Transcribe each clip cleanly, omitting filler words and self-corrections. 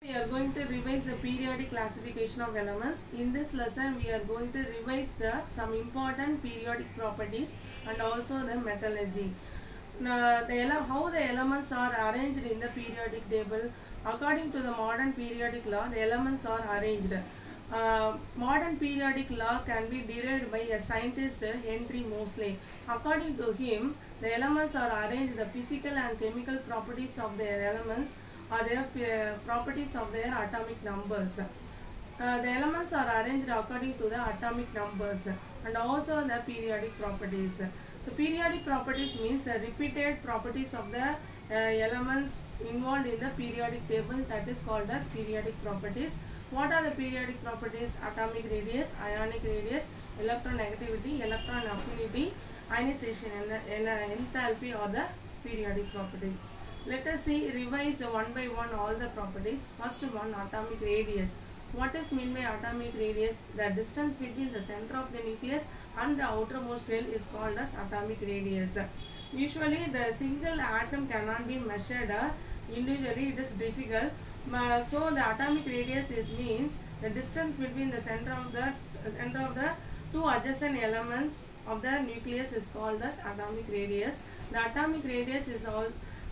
We are going to revise the periodic classification of elements. In this lesson, we are going to revise some important periodic properties and also the metallurgy. Now, how the elements are arranged in the periodic table. According to the modern periodic law, the elements are arranged. Modern periodic law can be derived by a scientist, Henry Moseley. According to him, the elements are arranged, the physical and chemical properties of their elements are their properties of their atomic numbers. The elements are arranged according to the atomic numbers and also the periodic properties. So periodic properties means the repeated properties of the elements involved in the periodic table, that is called as periodic properties. What are the periodic properties? Atomic radius, ionic radius, electronegativity, electron affinity, ionization enthalpy are the periodic property. Let us see, revise one by one all the properties. First one, atomic radius. What is meant by atomic radius? The distance between the center of the nucleus and the outermost shell is called as atomic radius. Usually the single atom cannot be measured individually, it is difficult. So the atomic radius means the distance between the center of the two adjacent elements of the nucleus is called as atomic radius. The atomic radius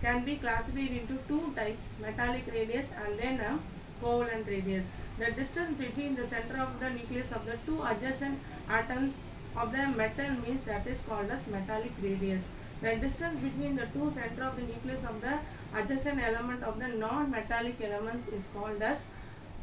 can be classified into two types, metallic radius and then covalent radius. The distance between the center of the nucleus of the two adjacent atoms of the metal means that is called as metallic radius. The distance between the two center of the nucleus of the adjacent element of the non-metallic elements is called as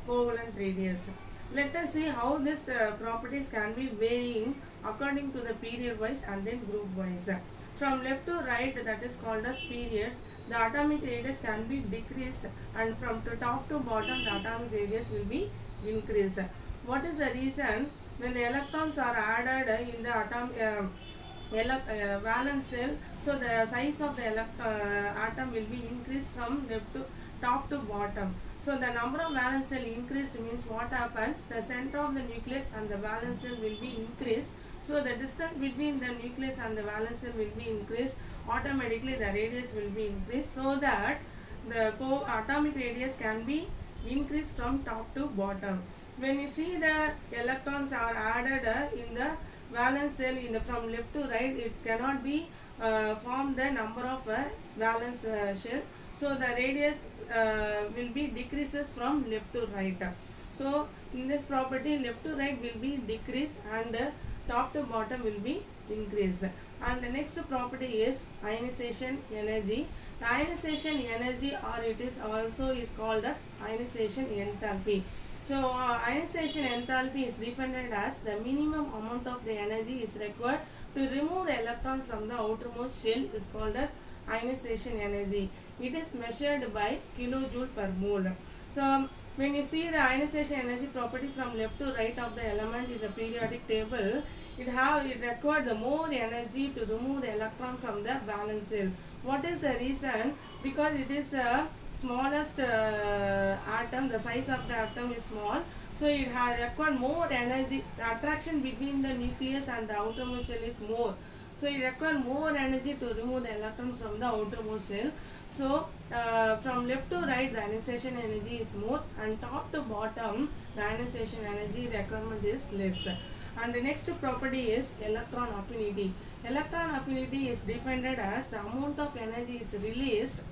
covalent radius. Let us see how these properties can be varying according to the period wise and then group wise. From left to right, that is called as periods, the atomic radius can be decreased, and from top to bottom the atomic radius will be increased. What is the reason? When the electrons are added in the valence shell, so the size of the atom will be increased from left to top to bottom. So the number of valence shell increased means what happened? The center of the nucleus and the valence shell will be increased. So the distance between the nucleus and the valence shell will be increased. Automatically the radius will be increased, so that the atomic radius can be increased from top to bottom. When you see the electrons are added in the valence shell from left to right, it cannot be form the number of valence shell. So the radius will be decreases from left to right. So in this property, left to right will be decreased and top to bottom will be increased. And the next property is ionization energy. The ionization energy, or it is also called as ionization enthalpy. So ionization enthalpy is defined as the minimum amount of the energy is required to remove the electron from the outermost shell is called as ionization energy. It is measured by kilojoule per mole. So when you see the ionization energy property from left to right of the element in the periodic table, it required the more energy to remove the electron from the valence shell. What is the reason? Because it is a smallest atom, the size of the atom is small, so it has required more energy. The attraction between the nucleus and the outermost shell is more, so it requires more energy to remove the electron from the outermost shell. So from left to right, the ionization energy is more, and top to bottom the ionization energy requirement is less. And the next property is electron affinity. Electron affinity is defined as the amount of energy is released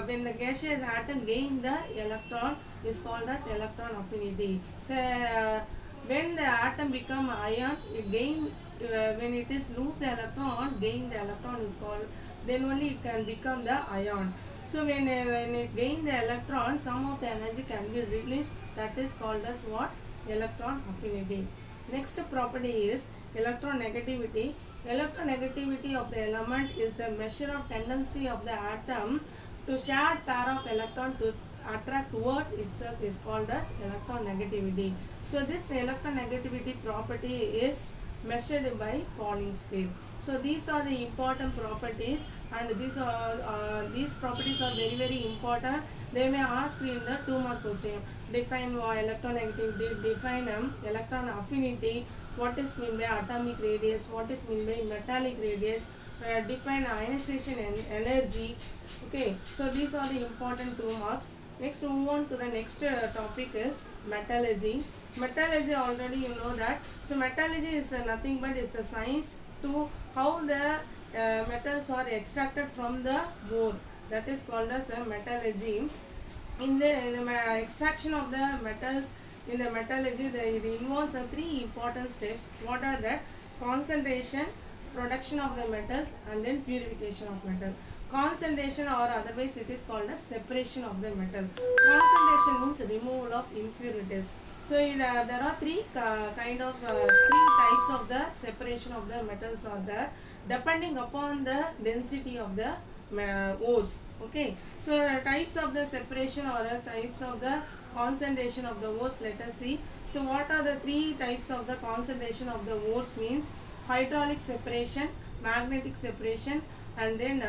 when the gaseous atom gain the electron is called as electron affinity. So, when the atom become ion, it gain when it is lose the electron, gain the electron is called, then only it can become the ion. So when it gain the electron, some of the energy can be released, that is called as what? Electron affinity. Next property is electronegativity. Electronegativity of the element is the measure of tendency of the atom to share pair of electron to attract towards itself is called as electronegativity. So this electronegativity property is measured by Pauling scale. So these are the important properties, and these properties are very important. They may ask in the 2-mark question. Define electronegativity, define electron affinity, what is mean by atomic radius, what is mean by metallic radius, define ionization energy. Okay, so these are the important 2 marks. Next, move on to the next topic is metallurgy. Metallurgy, already you know that. So metallurgy is nothing but is the science to how the metals are extracted from the ore. That is called as a metallurgy. In the extraction of the metals in the metallurgy, it involves three important steps. What are that? Concentration, production of the metals, and then purification of metal. Concentration, or otherwise it is called as separation of the metal. Concentration means removal of impurities. So there are three three types of the separation of the metals are there, depending upon the density of the ores. Okay, so types of the separation or types of the concentration of the ores, let us see. So what are the three types of the concentration of the ores means? Hydraulic separation, magnetic separation, and then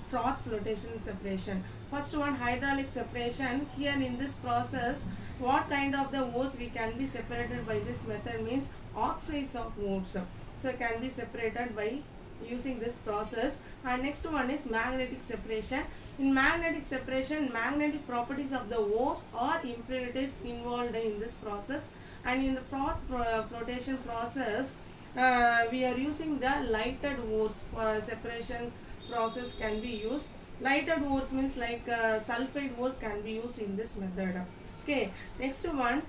froth flotation separation. First one, hydraulic separation. Here in this process, what kind of the ores we can be separated by this method means oxides of ores. So it can be separated by using this process. And next one is magnetic separation. In magnetic separation, magnetic properties of the ores or impurities involved in this process. And in the froth flotation process, we are using the lighted ores. Separation process can be used. Lighted ores means like sulfide ores can be used in this method. Okay, next one,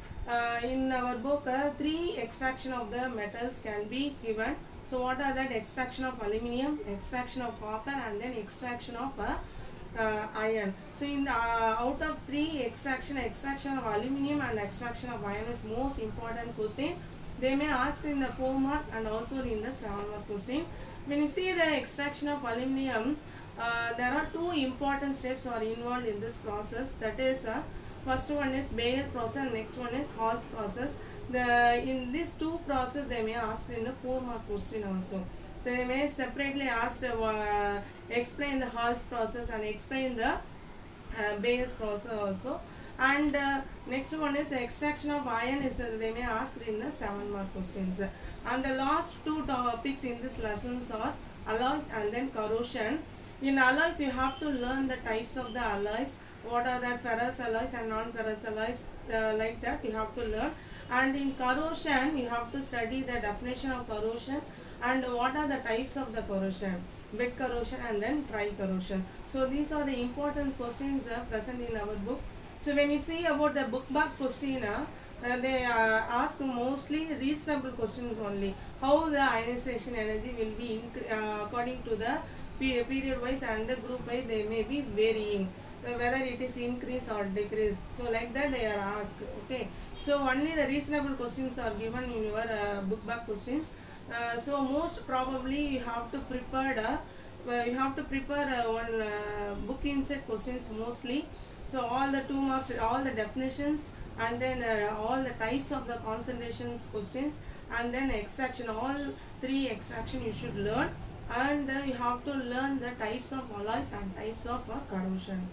in our book, three extraction of the metals can be given. So what are that? Extraction of aluminium, extraction of copper, and then extraction of iron. So in the, out of three extraction of aluminium and extraction of iron is most important question. They may ask in the 4 mark and also in the 7 mark question. When you see the extraction of aluminium, there are two important steps are involved in this process. That is, first one is Bayer process, next one is Hall's process. In these two process, they may ask in the 4 mark question also. They may separately ask explain the Hall's process and explain the Bayer's process also. And next one is extraction of iron is they may ask in the 7 mark questions. And the last two topics in this lessons are alloys and then corrosion. In alloys, you have to learn the types of the alloys. What are that? Ferrous alloys and non-ferrous alloys, like that you have to learn. And in corrosion, you have to study the definition of corrosion and what are the types of the corrosion, wet corrosion and then dry corrosion. So these are the important questions present in our book. So when you see about the book back question, they ask mostly reasonable questions only. How the ionization energy will be according to the period wise and the group wise, they may be varying, whether it is increase or decrease. So like that they are asked. Okay, so only the reasonable questions are given in your book back questions. So most probably you have to prepare one book inside questions mostly. So all the 2 marks, all the definitions, and then all the types of the concentrations questions, and then extraction, all three extraction you should learn. And you have to learn the types of alloys and types of corrosion.